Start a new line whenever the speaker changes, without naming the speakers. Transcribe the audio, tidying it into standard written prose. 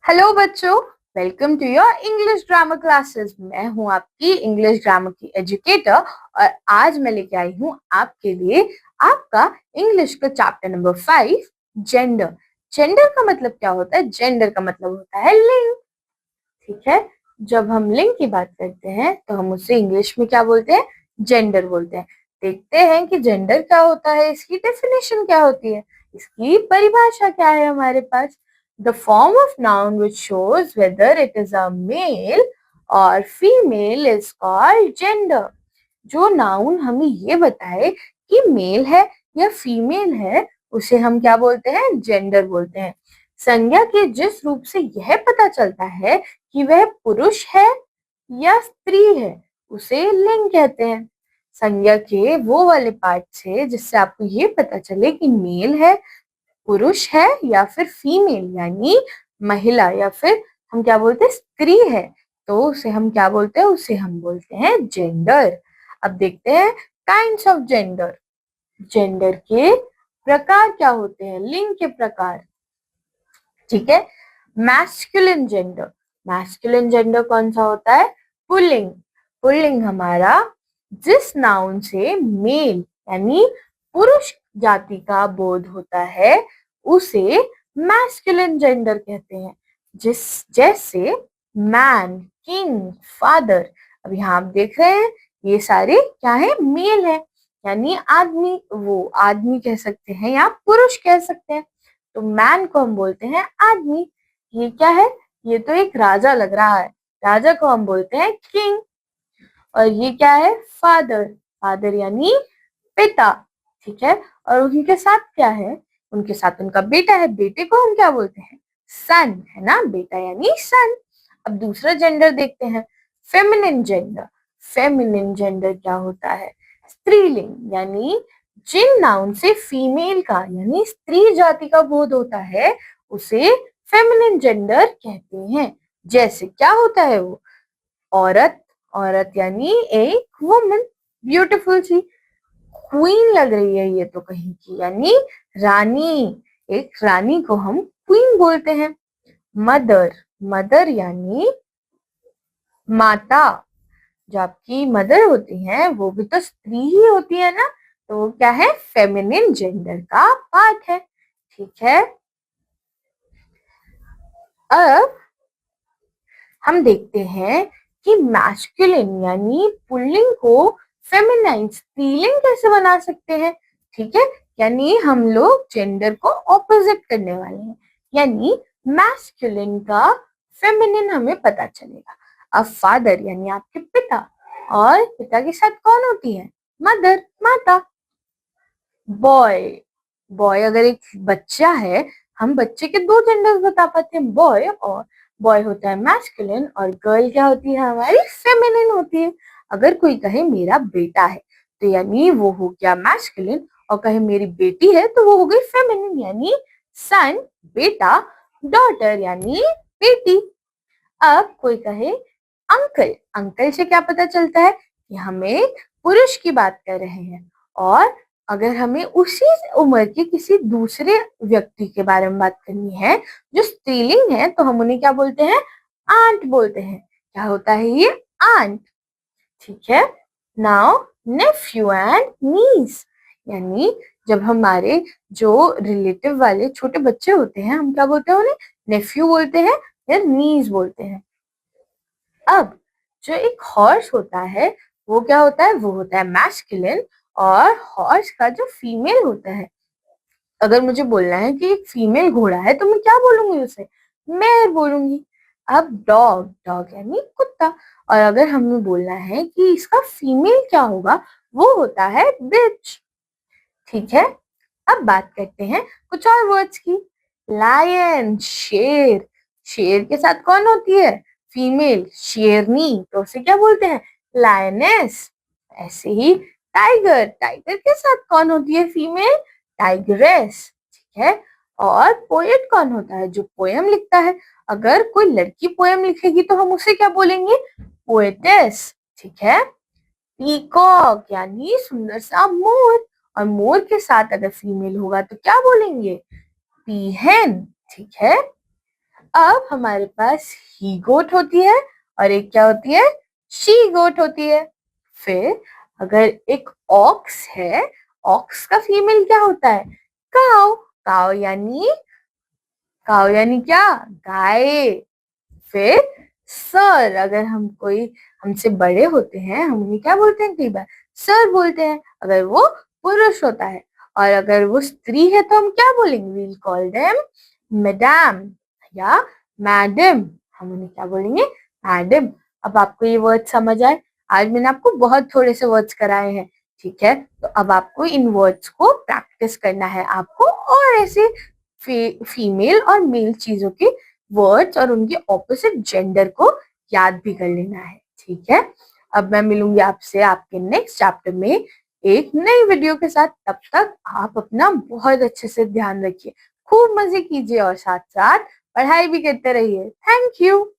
Hello बच्चों, welcome to your English grammar classes. मैं हूं आपकी इंग्लिश ग्रामर की एजुकेटर और आज मैं लेके आई हूं आपके लिए आपका इंग्लिश का चैप्टर नंबर 5, जेंडर। जेंडर का मतलब क्या होता है? जेंडर का मतलब होता है लिंग। ठीक है, जब हम लिंग की बात करते हैं तो हम उसे इंग्लिश में क्या बोलते हैं? जेंडर बोलते हैं। देखते हैं कि जेंडर क्या होता है, इसकी डेफिनेशन क्या होती है, इसकी परिभाषा क्या है हमारे पास। The form of noun which shows whether it is a male or female is called gender. जो नाउन हमें ये बताए कि मेल है या फीमेल है, उसे हम क्या बोलते हैं? जेंडर बोलते हैं। संज्ञा के जिस रूप से यह पता चलता है कि वह पुरुष है या स्त्री है, उसे लिंग कहते हैं। संज्ञा के वो वाले पार्ट से जिससे आपको ये पता चले कि मेल है, पुरुष है या फिर फीमेल यानी महिला या फिर हम क्या बोलते हैं? स्त्री है, तो उसे हम क्या बोलते हैं? उसे हम बोलते हैं जेंडर। अब देखते हैं काइंड्स ऑफ जेंडर। जेंडर के प्रकार क्या होते हैं? लिंग के प्रकार। ठीक है, मैस्कुलिन जेंडर। मैस्कुलिन जेंडर कौन सा होता है? पुल्लिंग। पुल्लिंग हमारा जिस नाउन से मेल यानी पुरुष जाति का बोध होता है उसे मैस्कुलिन जेंडर कहते हैं। जिस जैसे मैन, किंग, फादर। अब यहाँ आप देख रहे हैं ये सारे क्या है? मेल है, यानी आदमी। वो आदमी कह सकते हैं या पुरुष कह सकते हैं। तो मैन को हम बोलते हैं आदमी। ये क्या है? ये तो एक राजा लग रहा है, राजा को हम बोलते हैं किंग। और ये क्या है? फादर। फादर यानी पिता। ठीक है, और उनके साथ क्या है? उनके साथ उनका बेटा है, बेटे को हम क्या बोलते हैं? सन, है ना? बेटा यानी सन। अब दूसरा जेंडर देखते हैं, फेमिनिन जेंडर। फेमिनिन जेंडर क्या होता है? स्त्रीलिंग, यानी जिन नाउन से फीमेल का यानी स्त्री जाति का बोध होता है उसे फेमिनिन जेंडर कहते हैं। जैसे क्या होता है वो? औरत। औरत यानी एक वुमन, ब्यूटीफुल सी। क्वीन लग रही है ये तो कहीं की, यानी रानी। एक रानी को हम क्वीन बोलते हैं। मदर। मदर यानी माता। जो आपकी मदर होती हैं वो भी तो स्त्री ही होती है ना, तो वो क्या है? फेमिनिन जेंडर का पार्ट है। ठीक है, अब हम देखते हैं कि मैस्कुलिन यानी पुल्लिंग को फेमिनाइन स्त्रीलिंग कैसे बना सकते हैं। ठीक है, यानी हम लोग जेंडर को ऑपोजिट करने वाले हैं, यानी मैस्कुलिन का फेमिनिन हमें पता चलेगा। अब फादर यानी आपके पिता, और पिता के साथ कौन होती है? मदर, माता। बॉय। बॉय अगर एक बच्चा है, हम बच्चे के दो जेंडर्स बता पाते हैं, बॉय और बॉय होता है मैस्कुलिन और गर्ल क्या होती है? हमारी फेमिनिन होती है। अगर कोई कहे मेरा बेटा है तो यानी वो हो गया मैस्कुलिन, और कहे मेरी बेटी है तो वो हो गई फेमिनिन, यानी सन, बेटा, डॉटर यानी बेटी। अब कोई कहे अंकल। अंकल से क्या पता चलता है कि हमें पुरुष की बात कर रहे हैं। और अगर हमें उसी उम्र के किसी दूसरे व्यक्ति के बारे में बात करनी है जो स्त्रीलिंग है, तो हम उन्हें क्या बोलते हैं? आंट बोलते हैं। क्या होता है ये? आंट। ठीक है, नाउ नेफ्यू एंड नीस, यानी जब हमारे जो रिलेटिव वाले छोटे बच्चे होते हैं हम क्या बोलते हैं उन्हें? नेफ्यू बोलते हैं या नीस बोलते हैं। अब जो एक हॉर्स होता है वो क्या होता है? वो होता है मैस्कुलिन। और हॉर्स का जो फीमेल होता है, अगर मुझे बोलना है कि एक फीमेल घोड़ा है तो मैं क्या बोलूंगी उसे? मेयर बोलूंगी। अब डॉग। डॉग यानी कुत्ता। और अगर हमें बोलना है कि इसका फीमेल क्या होगा, वो होता है बिच। ठीक है, अब बात करते हैं कुछ और वर्ड्स की। लायन, शेर। शेर के साथ कौन होती है? फीमेल, शेरनी, तो उसे क्या बोलते हैं? लायनेस। ऐसे ही टाइगर। टाइगर के साथ कौन होती है? Female, tigress. ठीक है, और पोएट कौन होता है? जो पोएम लिखता है। अगर कोई लड़की पोएम लिखेगी तो हम उसे क्या बोलेंगे? पोएटेस। ठीक है, पीकॉक यानी सुंदर सा मोर। और मोर के साथ अगर फीमेल होगा तो क्या बोलेंगे? पीहेन। ठीक है, अब हमारे पास ही गोट होती है और एक क्या होती है, शी गोट होती है। फिर अगर एक ऑक्स है, ऑक्स का फीमेल क्या होता है, काउ। काउ यानी क्या, गाय। फिर सर, अगर हम कोई हमसे बड़े होते हैं हम उन्हें क्या बोलते हैं, कई बार सर बोलते हैं, अगर वो पुरुष होता है। और अगर वो स्त्री है तो हम क्या बोलेंगे, वील कॉल देम मैडम या मैडम, हम उन्हें क्या बोलेंगे, मैडम। अब आपको ये वर्ड समझ आए, आज मैंने आपको बहुत थोड़े से वर्ड्स कराए हैं, ठीक है। तो अब आपको इन वर्ड्स को प्रैक्टिस करना है आपको, और ऐसे फीमेल और मेल चीजों के वर्ड्स और उनके ऑपोजिट जेंडर को याद भी कर लेना है, ठीक है। अब मैं मिलूंगी आपसे आपके नेक्स्ट चैप्टर में एक नई वीडियो के साथ। तब तक आप अपना बहुत अच्छे से ध्यान रखिए, खूब मजे कीजिए और साथ साथ पढ़ाई भी करते रहिए। Thank you.